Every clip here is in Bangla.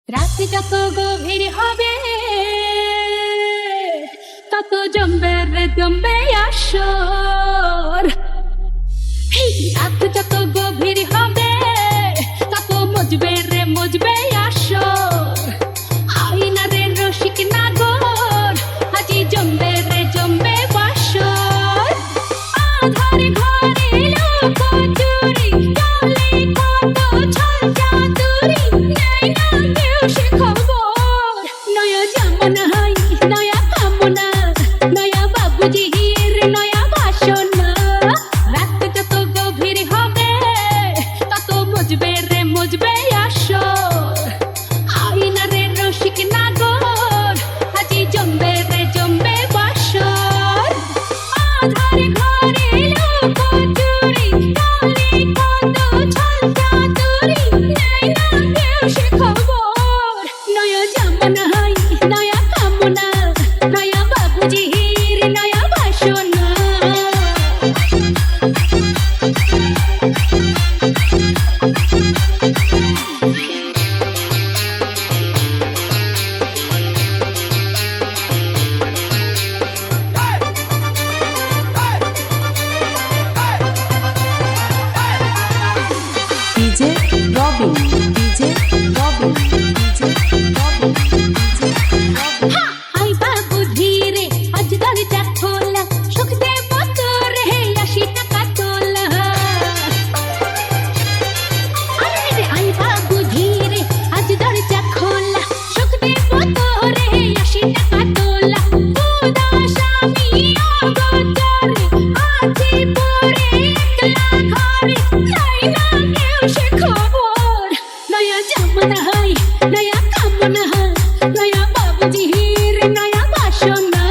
রাত যত গভীর হবে তত জমবে রে জমবে আসর। রাত যত গভীর হবে তত মজবে রে মজবে আসর। আইনা রে রসিক নাগর আজি জমবে রে জমবে বাসর। আধার ঘরে লোক চুরি চলে কত ছল চাতুরি নেই না কেউ সে খবর। নয়া জামানা হাই নয়া কামনা নয়া বাবুজির নয়া বাসনা। রাত যত গভীর হবে তত মজবে রে মজবে আসর। আইনা রে রসিক নাগর আজি জমবে রে জমবে বাসর। আধার ঘরে লোক চুরি চলে কত ছল চাতুরি নেই না কেউ সে খবর। নয়া জামানা হাই নয়া কামনা নয়া বাবুজির নয়া বাসনা। DJ Robin DJ Robin DJ Robin DJ Robin. I বাবু ধীরে আজ দরজা খোলা সুখ দে বতর হে 80 টাকা তোলা। আরে আই বাবু ধীরে আজ দরজা খোলা সুখ দে বতর হে 80 টাকা তোলা। উদাস আমি অগোচরে আছি পড়ে একলা ঘরে যাই না কেউ সে খবর। নয়া জামানা হাই নয়া কামনা নয়া বাবুজির নয়া বাসনা।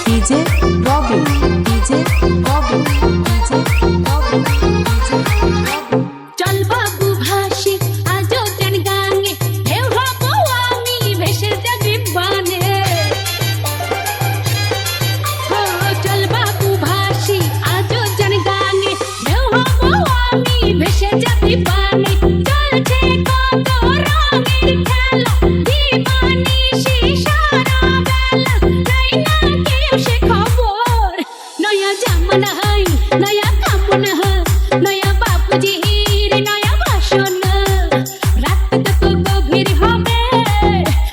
DJ Robin DJ Robin DJ Robin DJ Robin. চল বাবু ভাসি আজও জান গাঙে ঢেউ হবো আমি ভেসে যাবি বানে। ও চল বাবু ভাসি আজও জান গাঙে ঢেউ হবো আমি ভেসে যাবি বানে। চলছে কত রঙের খেলা দিবানিশি সারা বেলা নাই না কেউ সে খবর। নয়া জামানা হাই নয়া কামনা নয়া বাবুজির নয়া বাসনা। রাত যত গভীর হবে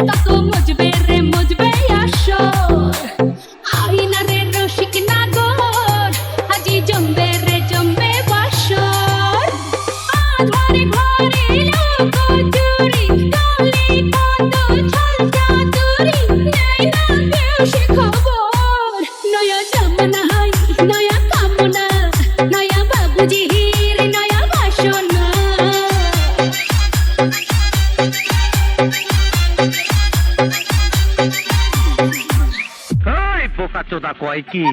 তত মজবে রে মজবে আসর। আইনা রে রসিক নাগর আজি জমবে রে জমবে বাসর। আধার ঘরে লোক চুরি চলে কত ছল চাতুরি নেই না কেউ সে খবর। নয়া জামানা হাই নয়া কামনা নয়া বাবুজির নয়া বাসনা। এই বোকা চোদা কয় কি?